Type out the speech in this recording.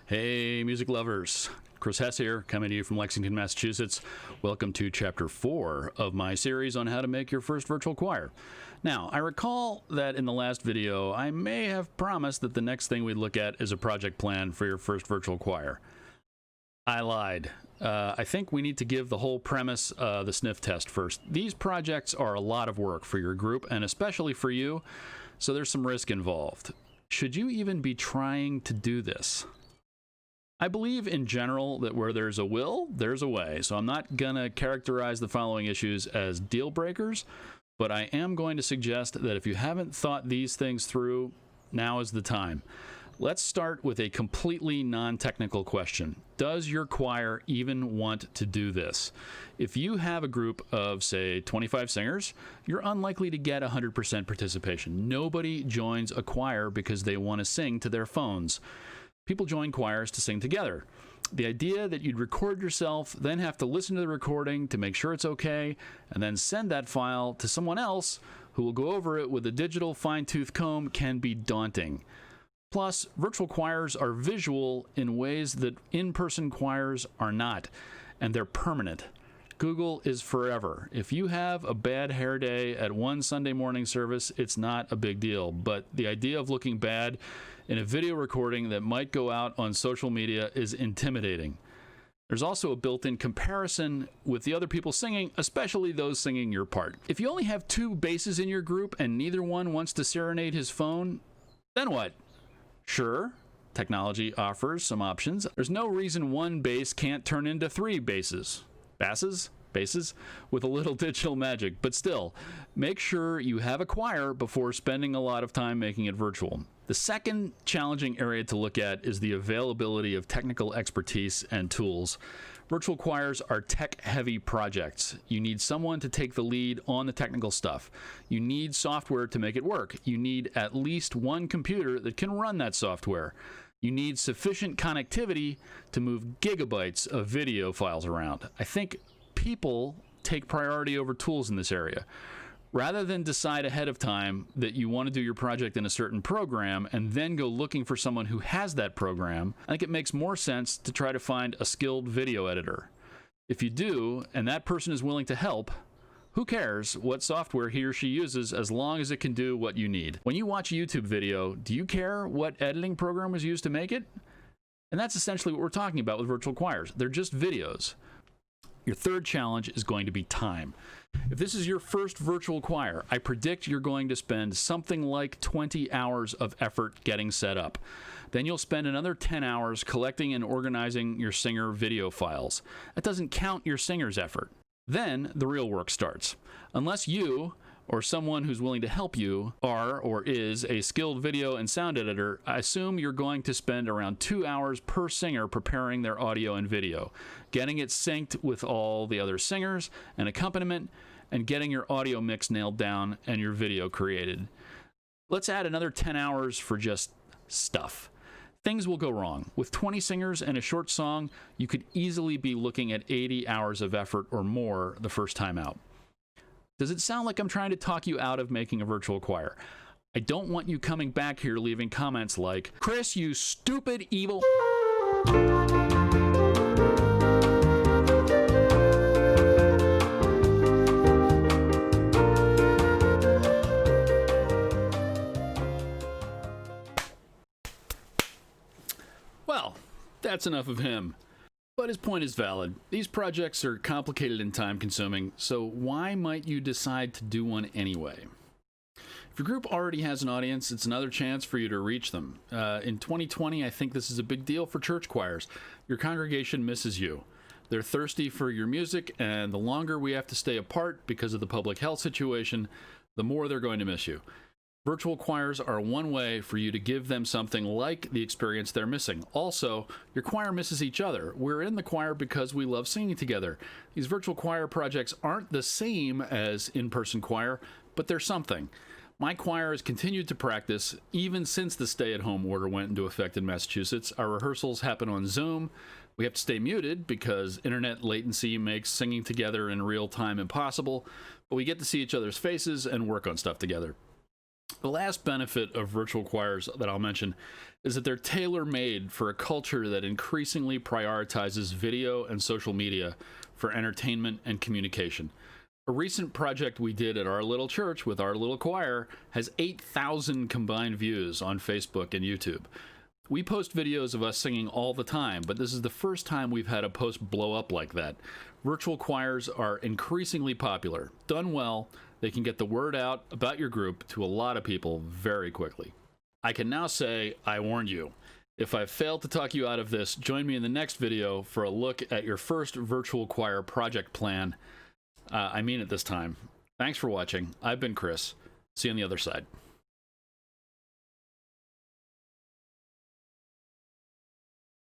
Hey, music lovers. Chris Hess here, coming to you from Lexington, Massachusetts. Welcome to Chapter 4 of my series on how to make your first virtual choir. Now, I recall that in the last video, I may have promised that the next thing we'd look at is a project plan for your first virtual choir. I lied. I think we need to give the whole premise the sniff test first. These projects are a lot of work for your group, and especially for you, so there's some risk involved. Should you even be trying to do this? I believe in general that where there's a will, there's a way. So I'm not going to characterize the following issues as deal breakers, but I am going to suggest that if you haven't thought these things through, now is the time. Let's start with a completely non-technical question. Does your choir even want to do this? If you have a group of, say, 25 singers, you're unlikely to get 100% participation. Nobody joins a choir because they want to sing to their phones. People join choirs to sing together. The idea that you'd record yourself, then have to listen to the recording to make sure it's okay, and then send that file to someone else who will go over it with a digital fine-tooth comb can be daunting. Plus, virtual choirs are visual in ways that in-person choirs are not, and they're permanent. Google is forever. If you have a bad hair day at one Sunday morning service, it's not a big deal, but the idea of looking bad in a video recording that might go out on social media is intimidating. There's also a built-in comparison with the other people singing, especially those singing your part. If you only have two basses in your group and neither one wants to serenade his phone, then what? Sure, technology offers some options. There's no reason one bass can't turn into three basses. Basses with a little digital magic, but still, make sure you have a choir before spending a lot of time making it virtual. The second challenging area to look at is the availability of technical expertise and tools. Virtual choirs are tech-heavy projects. You need someone to take the lead on the technical stuff. You need software to make it work. You need at least one computer that can run that software. You need sufficient connectivity to move gigabytes of video files around. I think people take priority over tools in this area. Rather than decide ahead of time that you want to do your project in a certain program and then go looking for someone who has that program, I think it makes more sense to try to find a skilled video editor. If you do, and that person is willing to help, who cares what software he or she uses as long as it can do what you need? When you watch a YouTube video, do you care what editing program was used to make it? And that's essentially what we're talking about with virtual choirs. They're just videos. Your third challenge is going to be time. If this is your first virtual choir, I predict you're going to spend something like 20 hours of effort getting set up. Then you'll spend another 10 hours collecting and organizing your singer video files. That doesn't count your singer's effort. Then the real work starts. Unless you or someone who's willing to help you are or is a skilled video and sound editor, I assume you're going to spend around 2 hours per singer preparing their audio and video, getting it synced with all the other singers and accompaniment, and getting your audio mix nailed down and your video created. Let's add another 10 hours for just stuff. Things will go wrong. With 20 singers and a short song, you could easily be looking at 80 hours of effort or more the first time out. Does it sound like I'm trying to talk you out of making a virtual choir? I don't want you coming back here leaving comments like, "Chris, you stupid, evil..." Well, that's enough of him. But his point is valid. These projects are complicated and time-consuming, so why might you decide to do one anyway? If your group already has an audience, it's another chance for you to reach them. In 2020, I think this is a big deal for church choirs. Your congregation misses you. They're thirsty for your music, and the longer we have to stay apart because of the public health situation, the more they're going to miss you. Virtual choirs are one way for you to give them something like the experience they're missing. Also, your choir misses each other. We're in the choir because we love singing together. These virtual choir projects aren't the same as in-person choir, but they're something. My choir has continued to practice even since the stay-at-home order went into effect in Massachusetts. Our rehearsals happen on Zoom. We have to stay muted because internet latency makes singing together in real time impossible, but we get to see each other's faces and work on stuff together. The last benefit of virtual choirs that I'll mention is that they're tailor-made for a culture that increasingly prioritizes video and social media for entertainment and communication. A recent project we did at our little church with our little choir has 8,000 combined views on Facebook and YouTube. We post videos of us singing all the time, but this is the first time we've had a post blow up like that. Virtual choirs are increasingly popular. Done well, they can get the word out about your group to a lot of people very quickly. I can now say, I warned you. If I failed to talk you out of this, join me in the next video for a look at your first virtual choir project plan. I mean it this time. Thanks for watching. I've been Chris. See you on the other side.